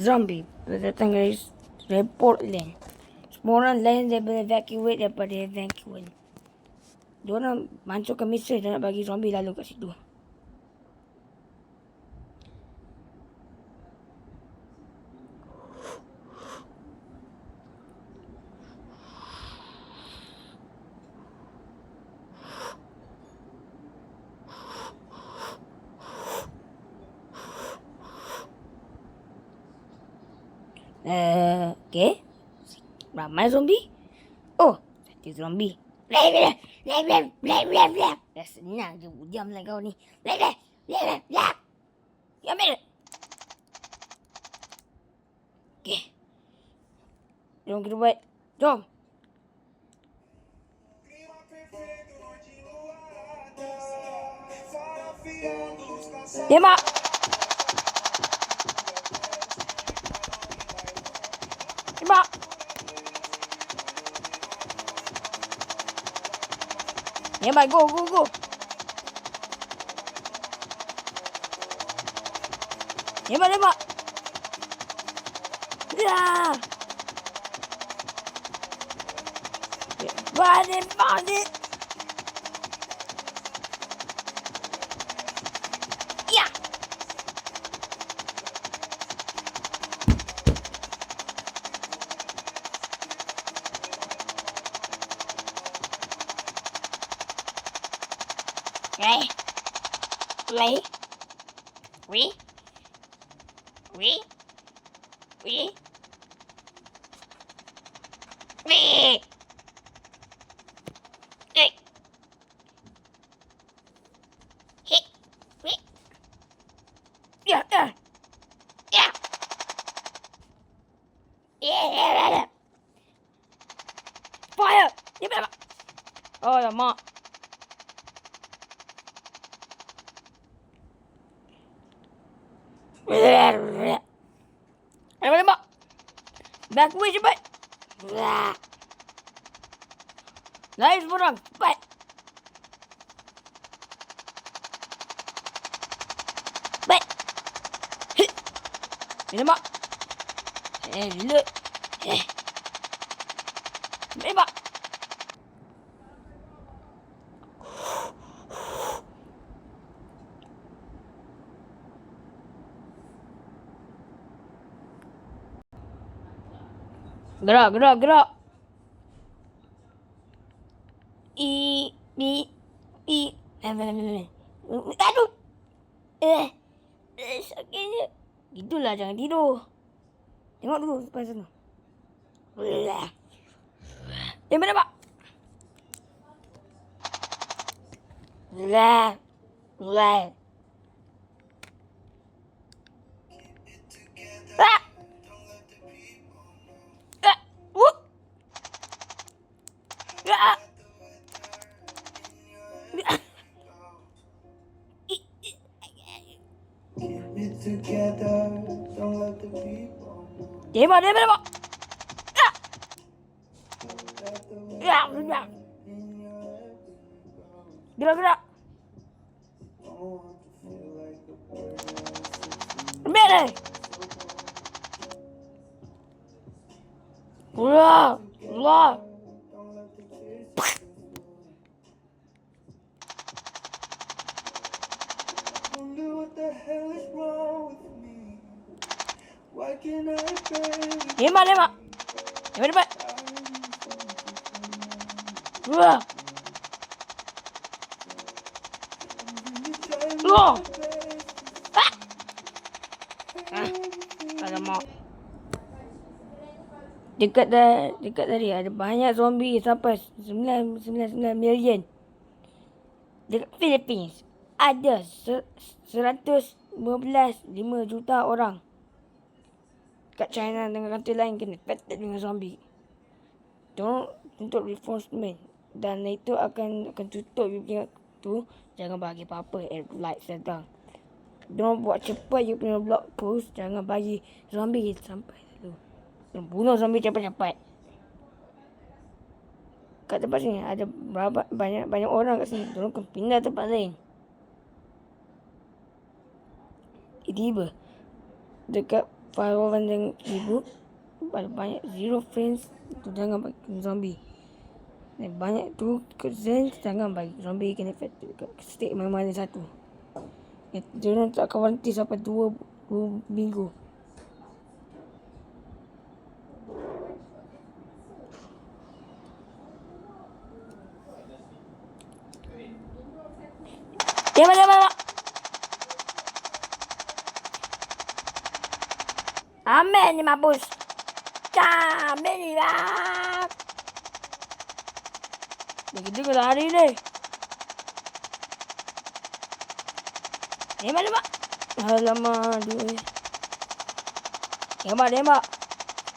Zombie datang dari report land. Semua orang lain daripada evacuate daripada evacuate. Diorang mancurkan misal dan nak bagi zombie lalu kat situ. Okay. Ramai zombie. Oh, satu zombie. Dah senang je diamlah kau ni. Ambil. Okay. Jom kita buat. Jom. Tembak. Tembak. Tembak, go. Tembak. Ya. Balik. Ya. Fire! Oh, lama. Tembak. Back away cepat. Lari semua orang. Cepat. Cepat. Tembak. Reload. Tembak. Gerak. Aduh. Sakitnya. Gitulah, jangan tidur. Tengok dulu depan sana. Tembak. Tembak. Gerak. Ambil deh. Keluar. Tembak. Cepat. Keluar. Alamak. Dekat tadi ada banyak zombie sampai 999 million. Dekat Philippines ada 115 juta orang. Kat China dengan country lain kena affected dengan zombie. Tolong untuk reinforcement. Dan itu akan tutup you punya tu. Jangan bagi apa-apa light sedang. Don't buat cepat you punya blog post. Jangan bagi zombie sampai dulu. Bunuh zombie cepat-cepat. Kat tempat sini ada berapa banyak orang kat sini. Tolong pindah tempat lain. Tiba dekat 501 dengan 1000. Banyak zero friends tu jangan bagi zombie. Dan banyak tu friends jangan bagi zombie kena infected. Stick mana-mana satu. Dia tak akan berhenti sampai 2 minggu. Diam. Amen ni mabus. Amen ni lah. Begitu ke lari ni. Diam. Alamak, aduh. Diam.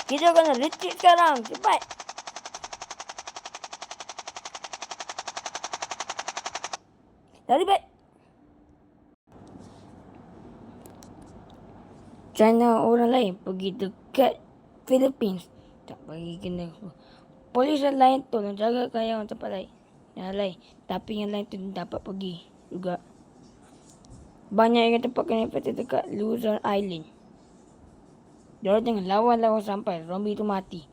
Kita kena retreat sekarang. Cepat. Lari baik. China orang lain pergi dekat Philippines. Tak bagi kena. Polis yang lain tolong jagakan yang tempat lain. Yang lain. Tapi yang lain tu dapat pergi juga. Banyak yang tempat kena infected dekat Luzon Island. Diorang jangan lawan sampai zombie tu mati.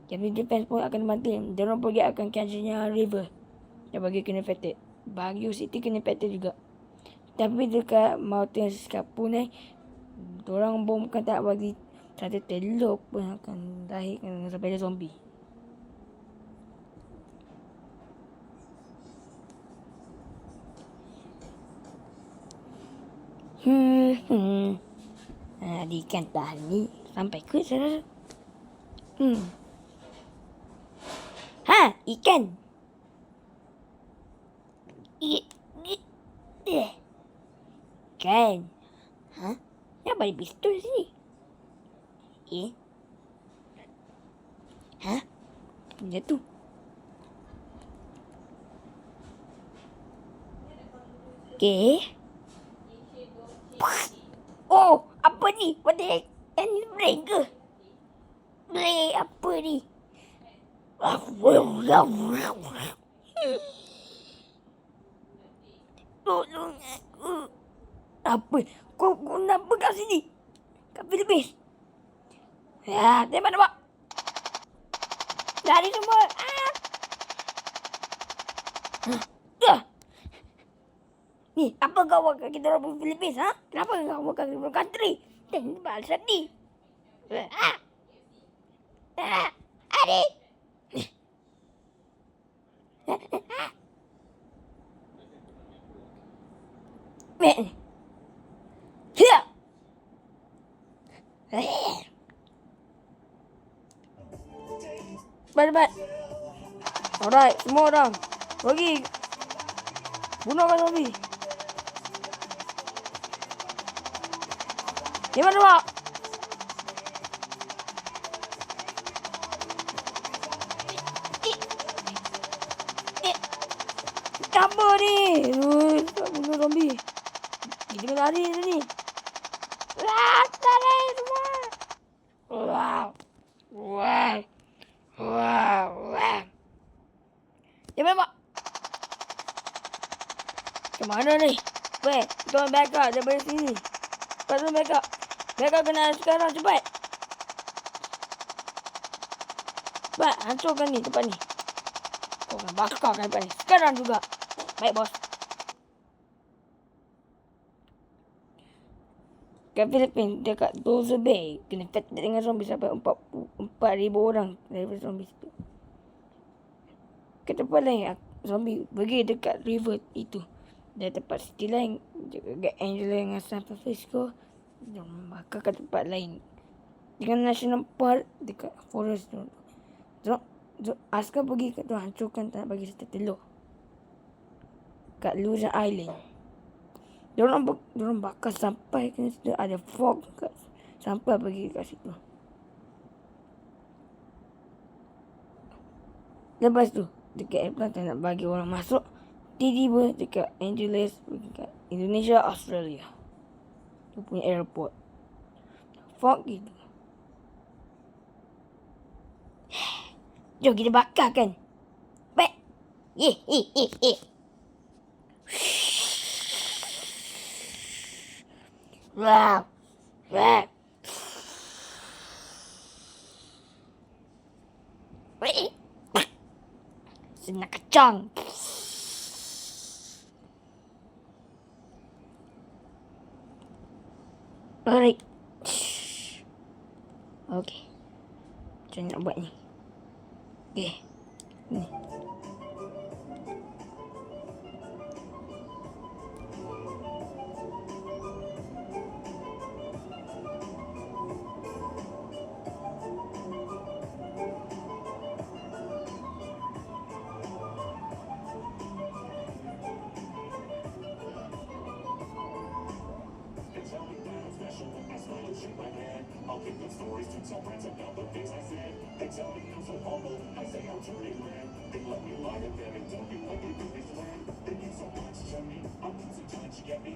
Jadi defense pun akan mati. Diorang pergi akan California River. Yang bagi kena infected. Baguio City kena infected juga. Tapi dekat Mountain Skapune, diorang bom kan tak bagi satu telur pun akan lahirkan sampai ada zombie. Ikan tali sampai ke sana. Ikan. Ikan. Kenapa ada pistol sini? Jatuh. Oh, apa ni? What the heck? Ini break ke? Break apa ni? Tolong aku. Apa? Kau kenapa kat sini? Kat Philippines? Tembak. Lari semua. Ni, apa kau buat kat kita orang Philippines? Kenapa kau buat kat kita orang country? Tembak sedih. Adik. Cepat. Alright, semua orang pergi bunuhkan zombie. Di mana, Pak? Apa ni? Tak bunuh zombie. Kita kena lari ni. Lari semua. Wow. Di mana, Pak? Ke mana ni? Weh, tuan backup daripada sini. Cepat tuan backup. Backup kena sekarang, cepat. Cepat, hancurkan ni tempat ni. Kau kena bakarkan tempat ni. Sekarang juga. Baik, bos. Kat Philippines, dekat Dozo Bay, kena infected dengan zombie sampai 4,000 orang daripada zombie itu. Ke tempat lain, zombie pergi dekat river itu. Dari tempat city lain, dekat Angela dengan San Francisco, maka ke tempat lain. Dengan National Park, dekat forest tu. Askar pergi kat tu, hancurkan, tak nak bagi satu telur. Kat Luzon Island. Diorang bakar sampai ke situ, ada fog kat, sampai pergi kat situ. Lepas tu, dekat airport tak nak bagi orang masuk. Tiba-tiba dekat Angeles, dekat Indonesia, Australia. Tu punya airport. Fog gitu. Jom kita bakar kan. Baik. Wow. kena kacang. Alright. Okay. Macam mana nak buat ni? Okay. Ni. I'll give them stories to tell friends about the things I said. They tell me I'm so humble, I say I'm truly glad. They let me lie to them and tell me what they do is land. They mean so much to me, I'm losing touch, get me.